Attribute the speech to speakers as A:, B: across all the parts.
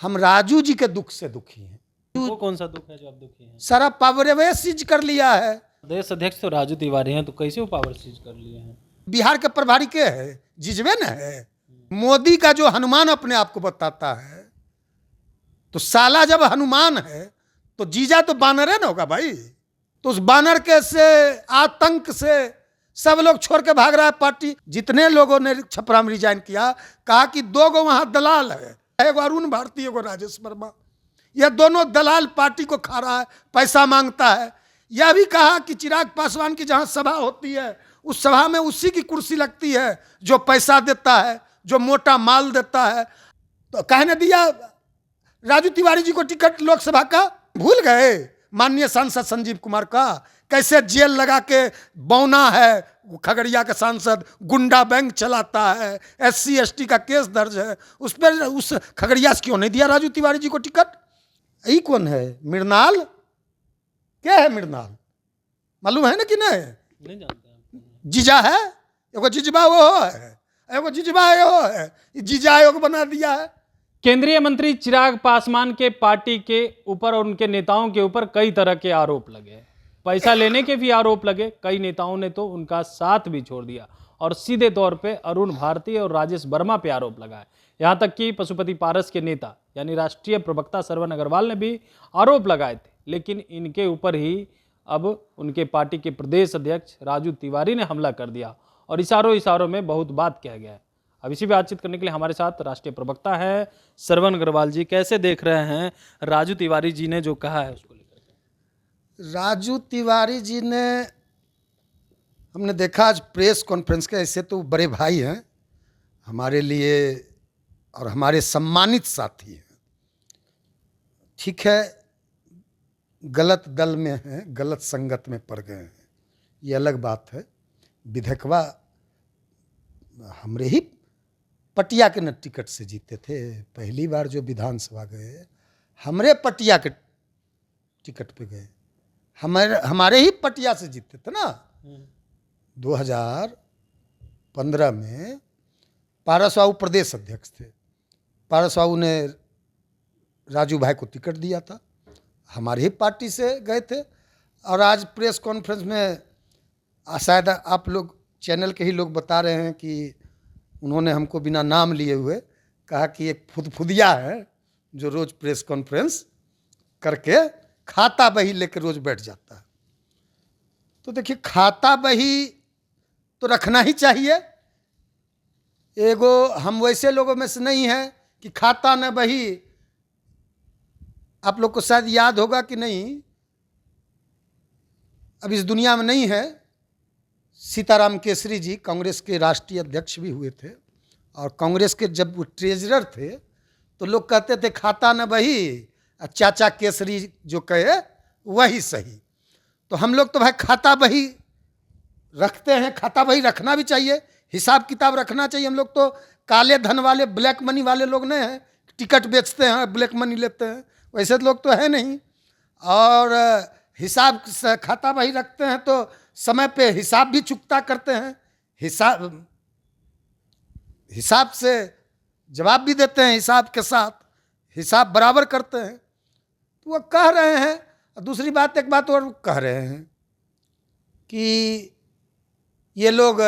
A: हम राजू जी के दुख से दुखी हैं।
B: वो कौन सा दुख है जो आप दुखी हैं?
A: सारा पावर सीज कर लिया है।
B: प्रदेश अध्यक्ष तो राजू तिवारी हैं, तो कैसे वो पावर सीज कर लिए हैं?
A: बिहार के प्रभारी के है, जिजवे न है। मोदी का जो हनुमान अपने आप को बताता है, तो साला जब हनुमान है तो जीजा तो बानर है ना होगा भाई। तो उस बानर के से आतंक से सब लोग छोड़ के भाग रहा है पार्टी। जितने लोगों ने छपरा में रिजाइन किया, कहा कि दो गो वहां दलाल है, एगो अरुण भारती, एगो राजेश वर्मा। यह दोनों दलाल पार्टी को खा रहा है, पैसा मांगता है। यह भी कहा कि चिराग पासवान की जहां सभा होती है उस सभा में उसी की कुर्सी लगती है जो पैसा देता है, जो मोटा माल देता है। तो कहने दिया राजू तिवारी जी को टिकट लोकसभा का। भूल गए माननीय सांसद संजीव कुमार का, कैसे जेल लगा के बौना है खगड़िया का सांसद, गुंडा बैंक चलाता है, SC ST का केस दर्ज है उस पर। उस खगड़िया से क्यों नहीं दिया राजू तिवारी जी को टिकट? यही कौन है? मृणाल? क्या है मृणाल? मालूम है ना कि नहीं?
B: नहीं जानते।
A: जीजा है, एगो जिजबा वो है, एगो जिजबा वो है, जीजा आयोग बना दिया है।
B: केंद्रीय मंत्री चिराग पासवान के पार्टी के ऊपर और उनके नेताओं के ऊपर कई तरह के आरोप लगे। पैसा लेने के भी आरोप लगे। कई नेताओं ने तो उनका साथ भी छोड़ दिया और सीधे तौर पे अरुण भारती और राजेश वर्मा पे आरोप लगाए। यहां तक कि पशुपति पारस के नेता यानी राष्ट्रीय प्रवक्ता श्रवण अग्रवाल ने भी आरोप लगाए थे। लेकिन इनके ऊपर ही अब उनके पार्टी के प्रदेश अध्यक्ष राजू तिवारी ने हमला कर दिया और इशारों में बहुत बात कह गया है। अब इसी बातचीत करने के लिए हमारे साथ राष्ट्रीय प्रवक्ता है श्रवण अग्रवाल जी। कैसे देख रहे हैं राजू तिवारी जी ने जो कहा है उसको लेकर?
A: राजू तिवारी जी ने, हमने देखा आज प्रेस कॉन्फ्रेंस के, ऐसे तो बड़े भाई हैं हमारे लिए और हमारे सम्मानित साथी हैं। ठीक है, गलत दल में हैं, गलत संगत में पड़ गए हैं, ये अलग बात है। विधेयकवा हमरे ही पटिया के न टिकट से जीते थे। पहली बार जो विधानसभा गए हमरे पटिया के टिकट पे गए, हमारे ही पटिया से जीते थे ना। 2015 में पारस बाबू प्रदेश अध्यक्ष थे। पारस बाबू ने राजू भाई को टिकट दिया था, हमारे ही पार्टी से गए थे। और आज प्रेस कॉन्फ्रेंस में शायद आप लोग चैनल के ही लोग बता रहे हैं कि उन्होंने हमको बिना नाम लिए हुए कहा कि एक फुदफुदिया है जो रोज़ प्रेस कॉन्फ्रेंस करके खाता बही लेकर रोज़ बैठ जाता है। तो देखिए, खाता बही तो रखना ही चाहिए। एगो हम वैसे लोगों में से नहीं है कि खाता न बही। आप लोग को शायद याद होगा कि नहीं, अब इस दुनिया में नहीं है, सीताराम केसरी जी कांग्रेस के राष्ट्रीय अध्यक्ष भी हुए थे। और कांग्रेस के जब वो ट्रेजरर थे तो लोग कहते थे खाता न बही, चाचा केसरी जो कहे वही सही। तो हम लोग तो भाई खाता बही रखते हैं, खाता बही रखना भी चाहिए, हिसाब किताब रखना चाहिए। हम लोग तो काले धन वाले, ब्लैक मनी वाले लोग नहीं हैं, टिकट बेचते हैं ब्लैक मनी लेते हैं, वैसे लोग तो है नहीं। और हिसाब खाता बही रखते हैं तो समय पे हिसाब भी चुकता करते हैं, हिसाब से जवाब भी देते हैं, हिसाब के साथ हिसाब बराबर करते हैं। तो वो कह रहे हैं। दूसरी बात, एक बात और कह रहे हैं कि ये लोग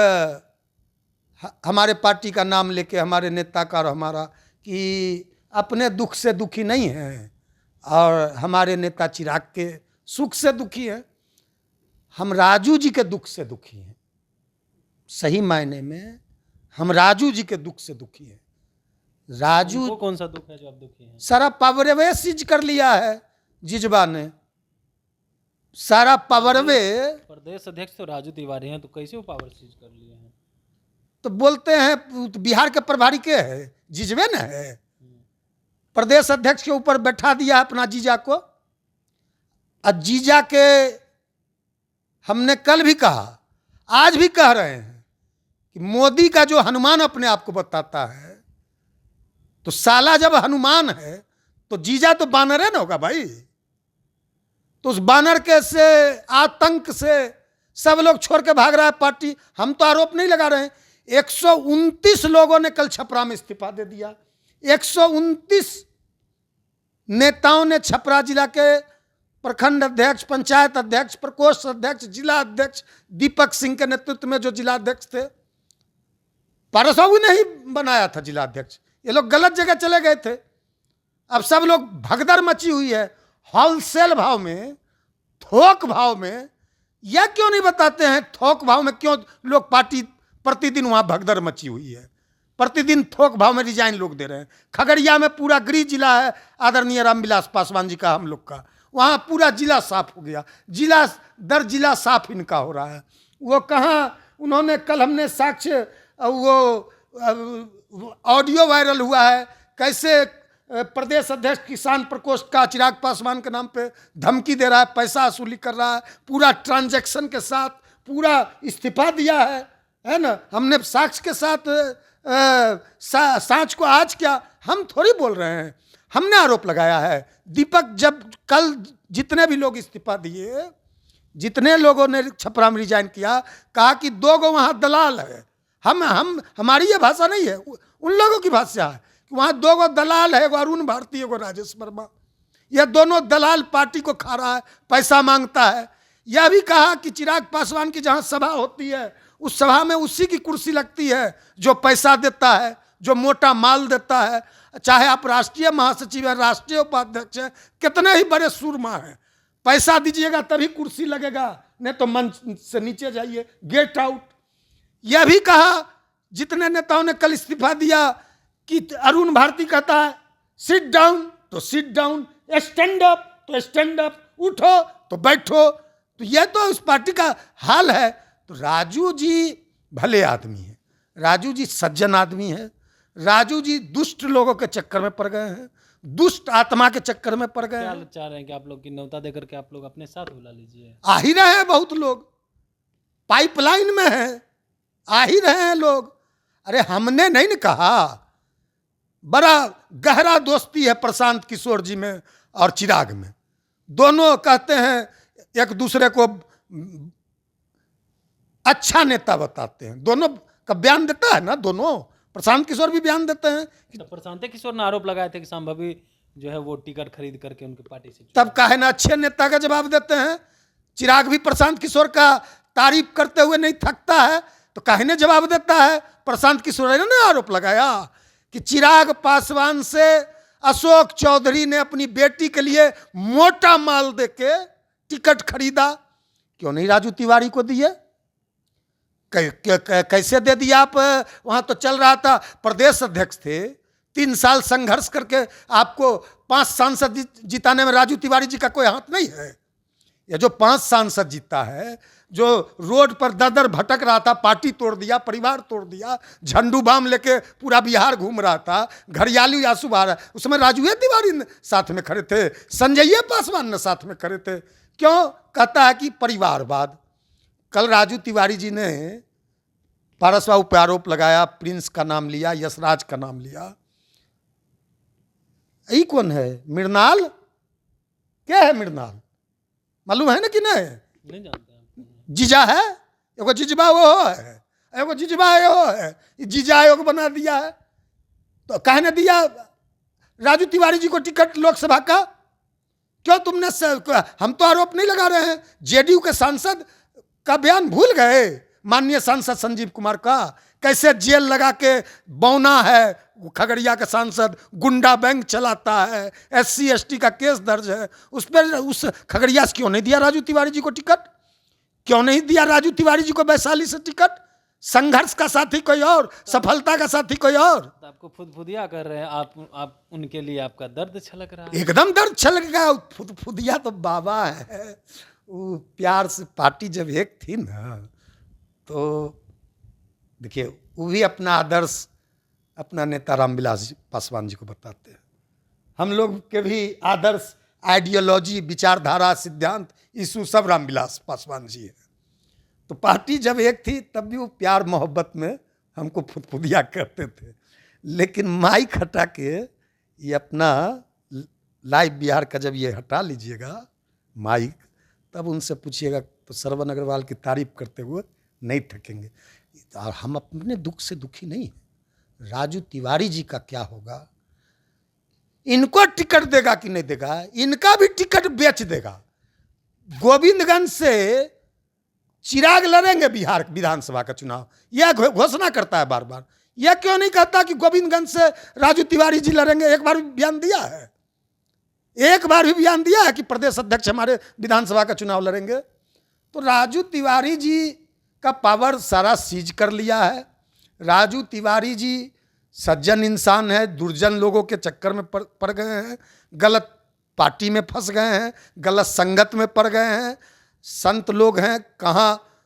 A: हमारे पार्टी का नाम लेके, हमारे नेता का और हमारा, कि अपने दुख से दुखी नहीं हैं और हमारे नेता चिराग के सुख से दुखी हैं। हम राजू जी के दुख से दुखी हैं। सही मायने में हम राजू जी के दुख से दुखी हैं। राजू,
B: वो कौन सा दुख है जो आप दुखी हैं?
A: सारा पावर सीज कर लिया है जिजबा ने, सारा पावरवे।
B: प्रदेश अध्यक्ष तो राजू तिवारी हैं, तो कैसे वो पावर सीज कर लिए हैं?
A: तो बोलते हैं बिहार के प्रभारी के है, जिजबे न है। प्रदेश अध्यक्ष के ऊपर बैठा दिया अपना जीजा को। और जीजा के हमने कल भी कहा, आज भी कह रहे हैं कि मोदी का जो हनुमान अपने आप को बताता है, तो साला जब हनुमान है तो जीजा तो बानर है ना होगा भाई। तो उस बानर के से आतंक से सब लोग छोड़ के भाग रहा है पार्टी। हम तो आरोप नहीं लगा रहे हैं। 129 लोगों ने कल छपरा में इस्तीफा दे दिया। 129 नेताओं ने छपरा जिला के प्रखंड अध्यक्ष, पंचायत अध्यक्ष, प्रकोष्ठ अध्यक्ष, जिला अध्यक्ष दीपक सिंह के नेतृत्व में जो जिला अध्यक्ष थे, पारस बाबू ने ही बनाया था जिला अध्यक्ष। ये लोग गलत जगह चले गए थे। अब सब लोग भगदड़ मची हुई है। होलसेल भाव में, थोक भाव में, यह क्यों नहीं बताते हैं थोक भाव में क्यों लोग पार्टी प्रतिदिन वहां भगदड़ मची हुई है? प्रतिदिन थोक भाव में रिजाइन लोग दे रहे हैं। खगड़िया में पूरा गृह जिला है आदरणीय रामविलास पासवान जी का, हम लोग का, वहाँ पूरा जिला साफ हो गया। जिला दर जिला साफ इनका हो रहा है। वो कहाँ, उन्होंने कल हमने साक्ष्य, वो ऑडियो वायरल हुआ है कैसे प्रदेश अध्यक्ष किसान प्रकोष्ठ का चिराग पासवान के नाम पे धमकी दे रहा है, पैसा वसूली कर रहा है, पूरा ट्रांजैक्शन के साथ पूरा इस्तीफा दिया है ना। हमने साक्ष्य के साथ सांच को आज क्या हम थोड़ी बोल रहे हैं, हमने आरोप लगाया है। दीपक, जब कल जितने भी लोग इस्तीफा दिए, जितने लोगों ने छपरा में रिजाइन किया, कहा कि 2 गो वहाँ दलाल है। हमारी ये भाषा नहीं है, उन लोगों की भाषा है कि वहाँ 2 गो दलाल है, एगो अरुण भारती, एगो राजेश वर्मा। यह दोनों दलाल पार्टी को खा रहा है, पैसा मांगता है। यह भी कहा कि चिराग पासवान की जहाँ सभा होती है उस सभा में उसी की कुर्सी लगती है जो पैसा देता है, जो मोटा माल देता है। चाहे आप राष्ट्रीय महासचिव हैं, राष्ट्रीय उपाध्यक्ष हैं, कितने ही बड़े सूरमा हैं, पैसा दीजिएगा तभी कुर्सी लगेगा, नहीं तो मंच से नीचे जाइए, गेट आउट। यह भी कहा जितने नेताओं ने कल इस्तीफा दिया कि अरुण भारती कहता है सिट डाउन तो सिट डाउन, स्टैंड अप तो स्टैंड अप, उठो तो बैठो। तो यह तो उस पार्टी का हाल है। तो राजू जी भले आदमी है, राजू जी सज्जन आदमी है, राजू जी दुष्ट लोगों के चक्कर में पड़ गए हैं, दुष्ट आत्मा के चक्कर में पड़ गए
B: क्या
A: हैं।
B: चाह रहे हैं कि आप लोग की न्योता देकर के आप लोग अपने साथ बुला लीजिए?
A: आ ही रहे हैं बहुत लोग, पाइपलाइन में हैं, आ ही रहे हैं लोग। अरे हमने नहीं न कहा, बड़ा गहरा दोस्ती है प्रशांत किशोर जी में और चिराग में। दोनों कहते हैं एक दूसरे को अच्छा नेता बताते हैं, दोनों का बयान देता है ना, दोनों प्रशांत किशोर भी बयान देते हैं कि
B: तो प्रशांत किशोर ने आरोप लगाए थे कि संभवी जो है वो टिकट खरीद करके उनकी पार्टी से
A: तब काहे ना अच्छे नेता का जवाब देते हैं। चिराग भी प्रशांत किशोर का तारीफ करते हुए नहीं थकता है, तो काहे ने जवाब देता है। प्रशांत किशोर ने आरोप लगाया कि चिराग पासवान से अशोक चौधरी ने अपनी बेटी के लिए मोटा माल देके टिकट खरीदा, क्यों नहीं राजू तिवारी को दिए? कैसे दे दिया आप? वहां तो चल रहा था, प्रदेश अध्यक्ष थे, 3 साल संघर्ष करके आपको 5 सांसद जिताने में राजू तिवारी जी का कोई हाथ नहीं है। ये जो 5 सांसद जीता है, जो रोड पर दर भटक रहा था, पार्टी तोड़ दिया, परिवार तोड़ दिया, झंडू बाम लेके पूरा बिहार घूम रहा था, घड़ियाली आंसू बहा रहा, उसमें राजू तिवारी साथ में खड़े थे, संजय पासवान ने साथ में खड़े थे। क्यों? कहता है कि परिवारवाद। कल राजू तिवारी जी ने पारस बाबू पे आरोप लगाया, प्रिंस का नाम लिया, यशराज का नाम लिया। यही कौन है? मृणाल? क्या है मृणाल? मालूम है ना कि नहीं
B: जानते हैं?
A: जीजा है, एगो जिजबा वो है, एगो जिजबा वो है, जीजा एगो बना दिया है। तो कहने दिया राजू तिवारी जी को टिकट लोकसभा का? क्यों तुमने हम तो आरोप नहीं लगा रहे हैं, जेडीयू के सांसद का बयान भूल गए, माननीय सांसद संजीव कुमार का, कैसे जेल लगा के बौना है खगड़िया का सांसद, गुंडा बैंक चलाता है, SC ST का केस दर्ज है उस पर। उस खगड़िया से क्यों नहीं दिया राजू तिवारी जी को टिकट? क्यों नहीं दिया राजू तिवारी जी को वैशाली से टिकट? संघर्ष का साथी कोई और, सफलता का साथी कोई और।
B: तो आपको फुदफुदिया कर रहे हैं आप उनके लिए आपका दर्द छलक रहा है?
A: एकदम दर्द छलक गया। फुदिया तो बाबा है, वो प्यार से पार्टी जब एक थी ना, तो देखिए वो भी अपना आदर्श अपना नेता रामविलास पासवान जी को बताते हैं। हम लोग के भी आदर्श, आइडियोलॉजी, विचारधारा, सिद्धांत, इशू सब रामविलास पासवान जी है। तो पार्टी जब एक थी तब भी वो प्यार मोहब्बत में हमको फुदफुदिया करते थे। लेकिन माइक हटा के ये अपना लाइव बिहार का जब ये हटा लीजिएगा माइक, तब उनसे पूछिएगा तो श्रवण अग्रवाल की तारीफ करते हुए नहीं थकेंगे। और हम अपने दुख से दुखी नहीं हैं। राजू तिवारी जी का क्या होगा? इनको टिकट देगा कि नहीं देगा, इनका भी टिकट बेच देगा। गोविंदगंज से चिराग लड़ेंगे बिहार विधानसभा का चुनाव, यह घोषणा करता है बार बार। यह क्यों नहीं कहता कि गोविंदगंज से राजू तिवारी जी लड़ेंगे? एक बार भी बयान दिया है? एक बार भी बयान दिया है कि प्रदेश अध्यक्ष हमारे विधानसभा का चुनाव लड़ेंगे? तो राजू तिवारी जी का पावर सारा सीज कर लिया है। राजू तिवारी जी सज्जन इंसान है, दुर्जन लोगों के चक्कर में पड़ गए हैं, गलत पार्टी में फंस गए हैं, गलत संगत में पड़ गए हैं। संत लोग हैं, कहाँ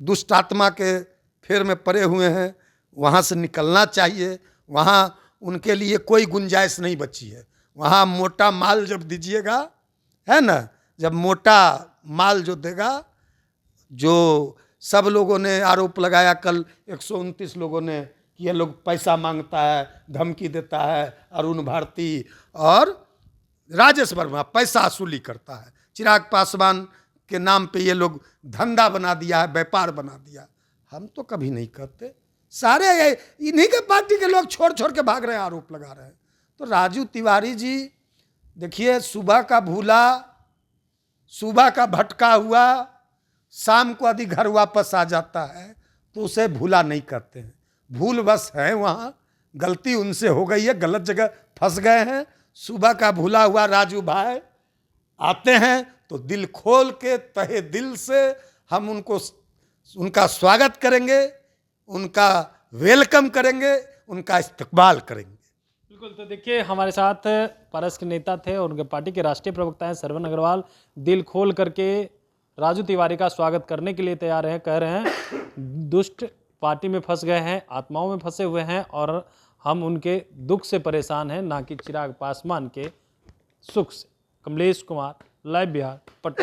A: दुष्ट आत्मा के फेर में पड़े हुए हैं, वहाँ से निकलना चाहिए। वहाँ उनके लिए कोई गुंजाइश नहीं बची है। वहाँ मोटा माल जब दीजिएगा, है ना, जब मोटा माल जो देगा, जो सब लोगों ने आरोप लगाया कल 129 लोगों ने कि ये लोग पैसा मांगता है, धमकी देता है, अरुण भारती और राजेश वर्मा पैसा वसूली करता है, चिराग पासवान के नाम पे ये लोग धंधा बना दिया है, व्यापार बना दिया। हम तो कभी नहीं करते। सारे इन्हीं के पार्टी के लोग छोड़ छोड़ के भाग रहे हैं, आरोप लगा रहे हैं। तो राजू तिवारी जी देखिए, सुबह का भूला, सुबह का भटका हुआ शाम को यदि घर वापस आ जाता है तो उसे भूला नहीं करते हैं। भूल बस है, वहाँ गलती उनसे हो गई है, गलत जगह फंस गए हैं। सुबह का भूला हुआ राजू भाई आते हैं तो दिल खोल के, तहे दिल से हम उनका स्वागत करेंगे, उनका वेलकम करेंगे, उनका इस्तकबाल करेंगे।
B: बिल्कुल। तो देखिए, हमारे साथ पारस के नेता थे और उनके पार्टी के राष्ट्रीय प्रवक्ता हैं श्रवण अग्रवाल। दिल खोल करके राजू तिवारी का स्वागत करने के लिए तैयार हैं। कह रहे हैं दुष्ट पार्टी में फंस गए हैं, आत्माओं में फंसे हुए हैं और हम उनके दुख से परेशान हैं, ना कि चिराग पासवान के सुख से। कमलेश कुमार, लाइव बिहार, पटना।